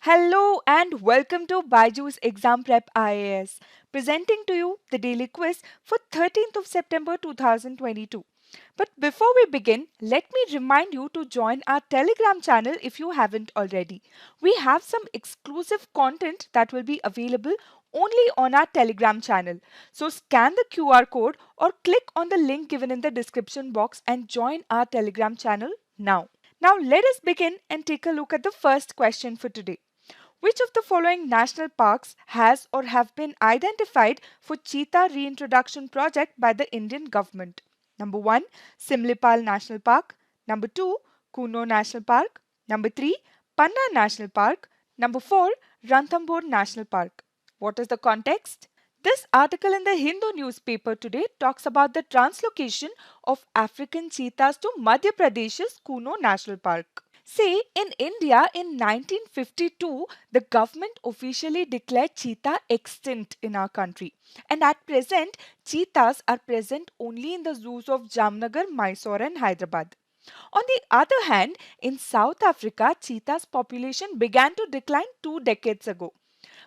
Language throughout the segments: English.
Hello and welcome to Byju's Exam Prep IAS, presenting to you the daily quiz for 13th of September 2022. But before we begin, let me remind you to join our Telegram channel if you haven't already. We have some exclusive content that will be available only on our Telegram channel. So scan the QR code or click on the link given in the description box and join our Telegram channel now. Now let us begin and take a look at the first question for today. Which of the following national parks has or have been identified for cheetah reintroduction project by the Indian government? Number 1, Simlipal National Park. Number 2, Kuno National Park. Number 3, Panna National Park. Number 4, Ranthambore National Park. What is the context? This article in the Hindu newspaper today talks about the translocation of African cheetahs to Madhya Pradesh's Kuno National Park. See, in India in 1952, the government officially declared cheetah extinct in our country. And at present, cheetahs are present only in the zoos of Jamnagar, Mysore and Hyderabad. On the other hand, in South Africa, cheetahs' population began to decline 2 decades ago.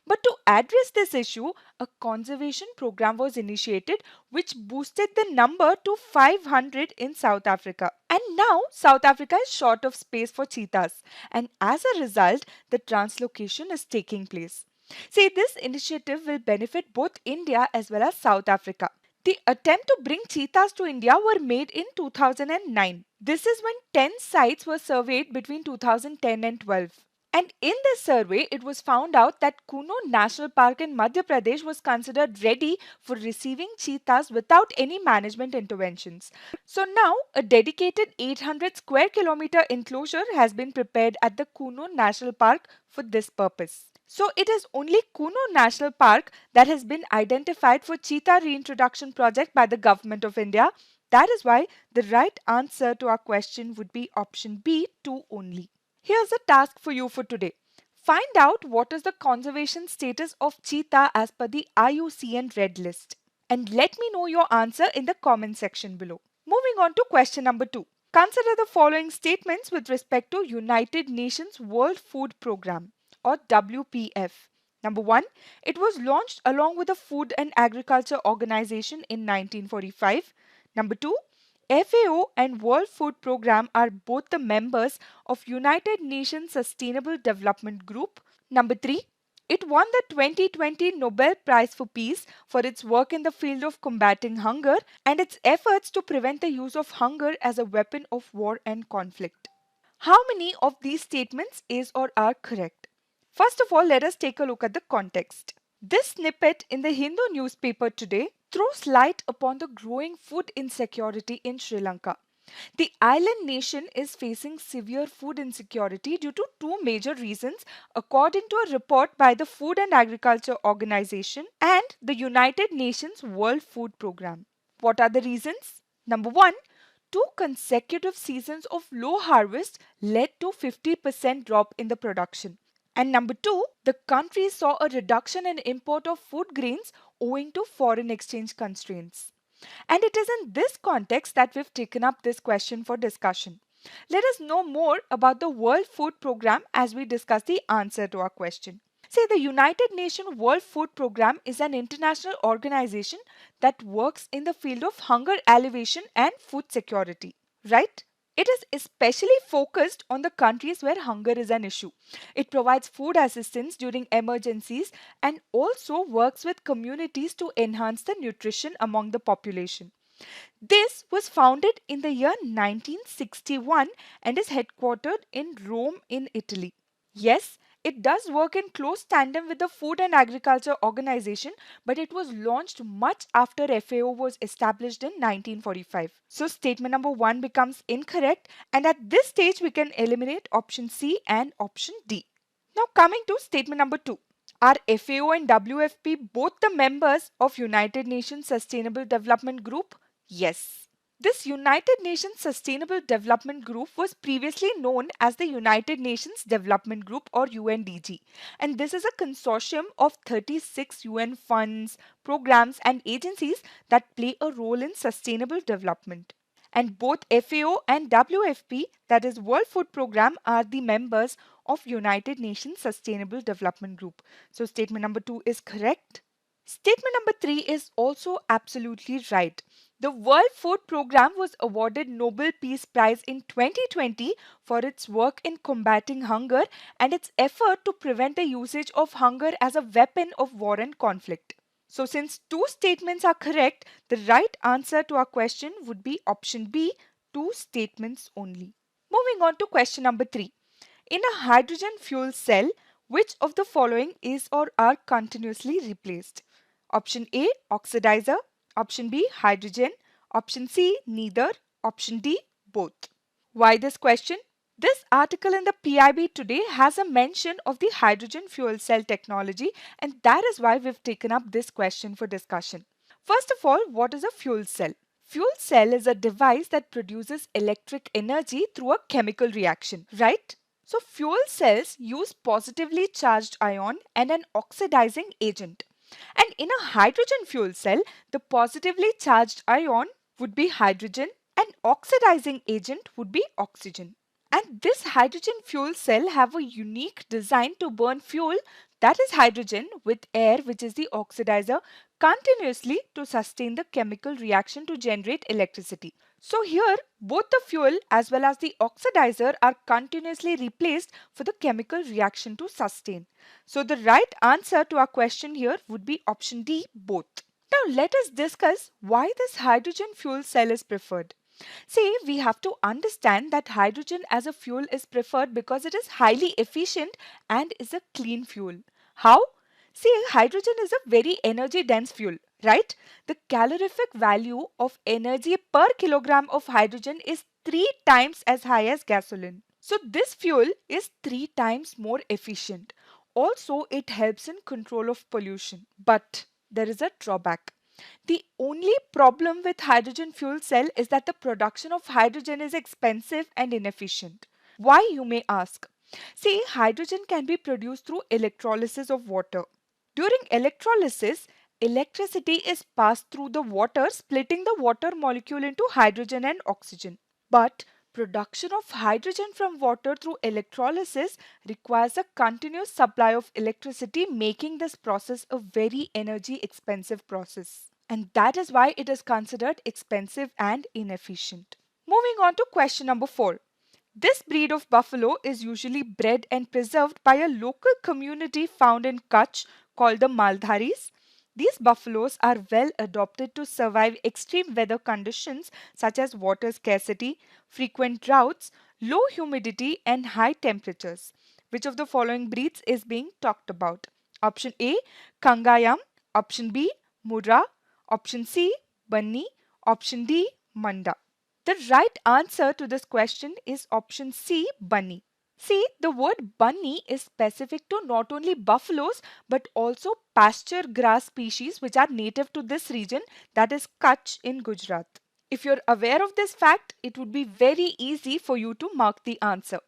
But to address this issue, a conservation program was initiated which boosted the number to 500 in South Africa. And now South Africa is short of space for cheetahs, and as a result, the translocation is taking place. See, this initiative will benefit both India as well as South Africa. The attempt to bring cheetahs to India were made in 2009. This is when 10 sites were surveyed between 2010 and 12. And in this survey, it was found out that Kuno National Park in Madhya Pradesh was considered ready for receiving cheetahs without any management interventions. So now, a dedicated 800 square kilometer enclosure has been prepared at the Kuno National Park for this purpose. So it is only Kuno National Park that has been identified for cheetah reintroduction project by the Government of India. That is why the right answer to our question would be option B, 2 only. Here's a task for you for today. Find out what is the conservation status of cheetah as per the IUCN Red List. And let me know your answer in the comment section below. Moving on to question number 2. Consider the following statements with respect to United Nations World Food Programme or WPF. Number 1. It was launched along with the Food and Agriculture Organization in 1945. Number 2. FAO and World Food Programme are both the members of United Nations Sustainable Development Group. Number 3. It won the 2020 Nobel Prize for Peace for its work in the field of combating hunger and its efforts to prevent the use of hunger as a weapon of war and conflict. How many of these statements is or are correct? First of all, let us take a look at the context. This snippet in the Hindu newspaper today throws light upon the growing food insecurity in Sri Lanka. The island nation is facing severe food insecurity due to two major reasons, according to a report by the Food and Agriculture Organization and the United Nations World Food Programme. What are the reasons? Number 1. 2 consecutive seasons of low harvest led to 50% drop in the production. And number 2, the country saw a reduction in import of food grains owing to foreign exchange constraints. And it is in this context that we've taken up this question for discussion. Let us know more about the World Food Programme as we discuss the answer to our question. See, the United Nations World Food Programme is an international organization that works in the field of hunger alleviation and food security, right? It is especially focused on the countries where hunger is an issue. It provides food assistance during emergencies and also works with communities to enhance the nutrition among the population. This was founded in the year 1961 and is headquartered in Rome in Italy. Yes, it does work in close tandem with the Food and Agriculture Organization, but it was launched much after FAO was established in 1945. So statement number 1 becomes incorrect, and at this stage we can eliminate option C and option D. Now coming to statement number 2. Are FAO and WFP both the members of United Nations Sustainable Development Group? Yes. This United Nations Sustainable Development Group was previously known as the United Nations Development Group or UNDG, and this is a consortium of 36 UN funds, programs and agencies that play a role in sustainable development. And both FAO and WFP, that is World Food Programme, are the members of United Nations Sustainable Development Group. So statement number 2 is correct. Statement number 3 is also absolutely right. The World Food Programme was awarded Nobel Peace Prize in 2020 for its work in combating hunger and its effort to prevent the usage of hunger as a weapon of war and conflict. So since two statements are correct, the right answer to our question would be option B, two statements only. Moving on to question number 3. In a hydrogen fuel cell, which of the following is or are continuously replaced? Option A, oxidizer. Option B, hydrogen. Option C, neither. Option D, both. Why this question? This article in the PIB today has a mention of the hydrogen fuel cell technology, and that is why we've taken up this question for discussion. First of all, what is a fuel cell? Fuel cell is a device that produces electric energy through a chemical reaction, right? So fuel cells use positively charged ion and an oxidizing agent. And in a hydrogen fuel cell, the positively charged ion would be hydrogen and oxidizing agent would be oxygen. And this hydrogen fuel cell have a unique design to burn fuel, that is hydrogen, with air, which is the oxidizer, continuously to sustain the chemical reaction to generate electricity. So here both the fuel as well as the oxidizer are continuously replaced for the chemical reaction to sustain. So the right answer to our question here would be option D, both. Now let us discuss why this hydrogen fuel cell is preferred. See, we have to understand that hydrogen as a fuel is preferred because it is highly efficient and is a clean fuel. How? See, hydrogen is a very energy dense fuel, right? The calorific value of energy per kilogram of hydrogen is 3 times as high as gasoline. So this fuel is 3 times more efficient. Also, it helps in control of pollution. But there is a drawback. The only problem with hydrogen fuel cell is that the production of hydrogen is expensive and inefficient. Why, you may ask? See, hydrogen can be produced through electrolysis of water. During electrolysis, electricity is passed through the water, splitting the water molecule into hydrogen and oxygen. But production of hydrogen from water through electrolysis requires a continuous supply of electricity, making this process a very energy expensive process. And that is why it is considered expensive and inefficient. Moving on to question number 4. This breed of buffalo is usually bred and preserved by a local community found in Kutch called the Maldharis. These buffaloes are well adapted to survive extreme weather conditions such as water scarcity, frequent droughts, low humidity and high temperatures. Which of the following breeds is being talked about? Option A, Kangayam. Option B, Murrah. Option C, Banni. Option D, Manda. The right answer to this question is option C, Banni. See, the word bunny is specific to not only buffaloes but also pasture grass species which are native to this region, that is Kutch in Gujarat. If you're aware of this fact, it would be very easy for you to mark the answer.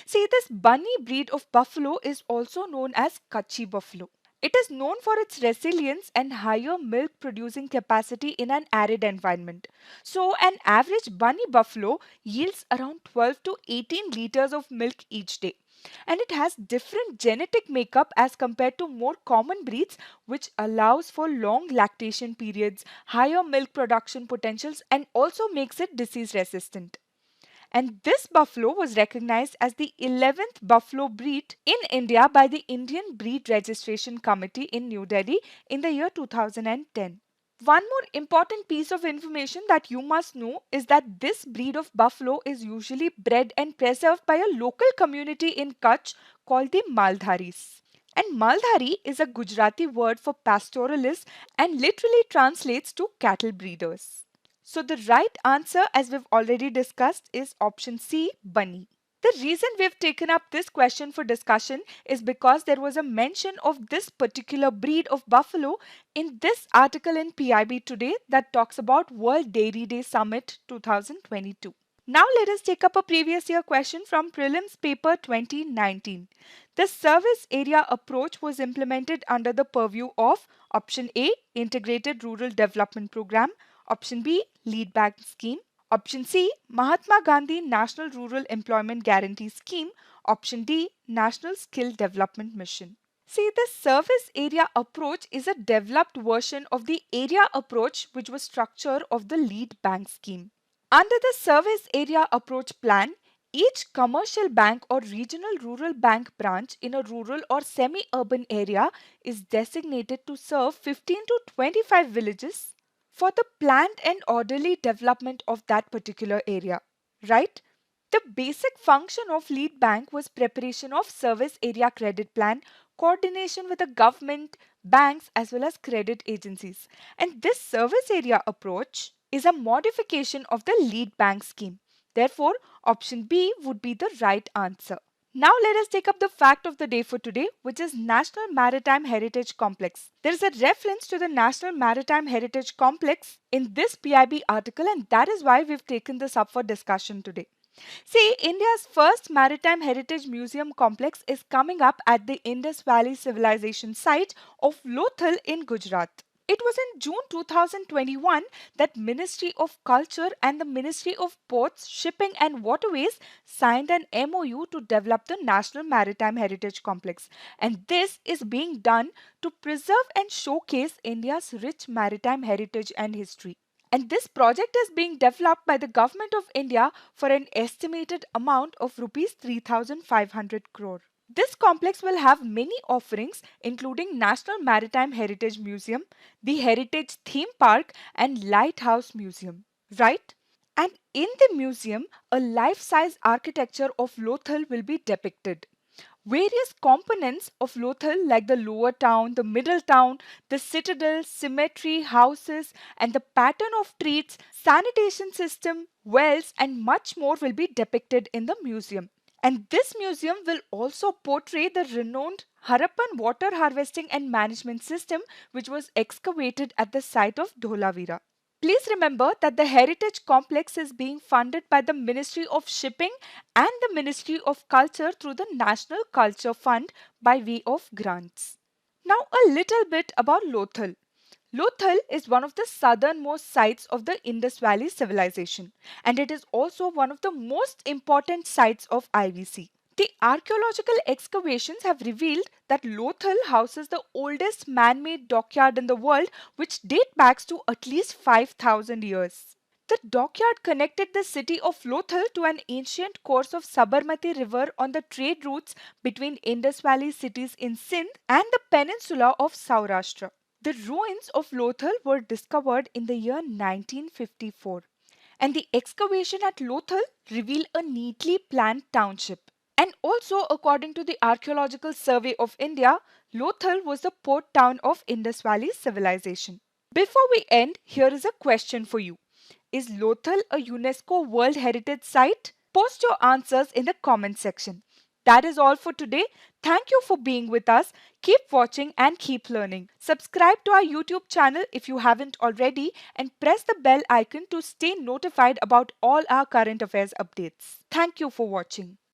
See, this bunny breed of buffalo is also known as Kutchi buffalo. It is known for its resilience and higher milk producing capacity in an arid environment. So, an average bunny buffalo yields around 12 to 18 liters of milk each day. And it has different genetic makeup as compared to more common breeds, which allows for long lactation periods, higher milk production potentials, and also makes it disease resistant. And this buffalo was recognized as the 11th buffalo breed in India by the Indian Breed Registration Committee in New Delhi in the year 2010. One more important piece of information that you must know is that this breed of buffalo is usually bred and preserved by a local community in Kutch called the Maldharis. And Maldhari is a Gujarati word for pastoralist and literally translates to cattle breeders. So the right answer, as we've already discussed, is option C, Bunny. The reason we've taken up this question for discussion is because there was a mention of this particular breed of buffalo in this article in PIB Today that talks about World Dairy Day Summit 2022. Now let us take up a previous year question from Prelims paper 2019. The service area approach was implemented under the purview of option A, Integrated Rural Development Program, option B, Lead Bank Scheme, option C, Mahatma Gandhi National Rural Employment Guarantee Scheme, Option D, National Skill Development Mission. See, the service area approach is a developed version of the area approach, which was structure of the lead bank scheme. Under the service area approach plan, each commercial bank or regional rural bank branch in a rural or semi-urban area is designated to serve 15 to 25 villages for the planned and orderly development of that particular area, right? The basic function of lead bank was preparation of service area credit plan, coordination with the government, banks as well as credit agencies. And this service area approach is a modification of the lead bank scheme. Therefore, option B would be the right answer. Now let us take up the fact of the day for today, which is National Maritime Heritage Complex. There is a reference to the National Maritime Heritage Complex in this PIB article, and that is why we've taken this up for discussion today. See, India's first Maritime Heritage Museum complex is coming up at the Indus Valley Civilization site of Lothal in Gujarat. It was in June 2021 that Ministry of Culture and the Ministry of Ports, Shipping and Waterways signed an MOU to develop the National Maritime Heritage Complex. And this is being done to preserve and showcase India's rich maritime heritage and history. And this project is being developed by the Government of India for an estimated amount of rupees 3,500 crore. This complex will have many offerings including National Maritime Heritage Museum, the Heritage Theme Park and Lighthouse Museum, right? And in the museum, a life-size architecture of Lothal will be depicted. Various components of Lothal like the lower town, the middle town, the citadel, cemetery, houses and the pattern of trees, sanitation system, wells and much more will be depicted in the museum. And this museum will also portray the renowned Harappan water harvesting and management system which was excavated at the site of Dholavira. Please remember that the Heritage Complex is being funded by the Ministry of Shipping and the Ministry of Culture through the National Culture Fund by way of grants. Now a little bit about Lothal. Lothal is one of the southernmost sites of the Indus Valley civilization and it is also one of the most important sites of IVC. The archaeological excavations have revealed that Lothal houses the oldest man-made dockyard in the world which date back to at least 5,000 years. The dockyard connected the city of Lothal to an ancient course of Sabarmati river on the trade routes between Indus Valley cities in Sindh and the peninsula of Saurashtra. The ruins of Lothal were discovered in the year 1954 and the excavation at Lothal revealed a neatly planned township. And also, according to the Archaeological Survey of India, Lothal was the port town of Indus Valley civilization. Before we end, here is a question for you. Is Lothal a UNESCO World Heritage Site? Post your answers in the comment section. That is all for today. Thank you for being with us. Keep watching and keep learning. Subscribe to our YouTube channel if you haven't already and press the bell icon to stay notified about all our current affairs updates. Thank you for watching.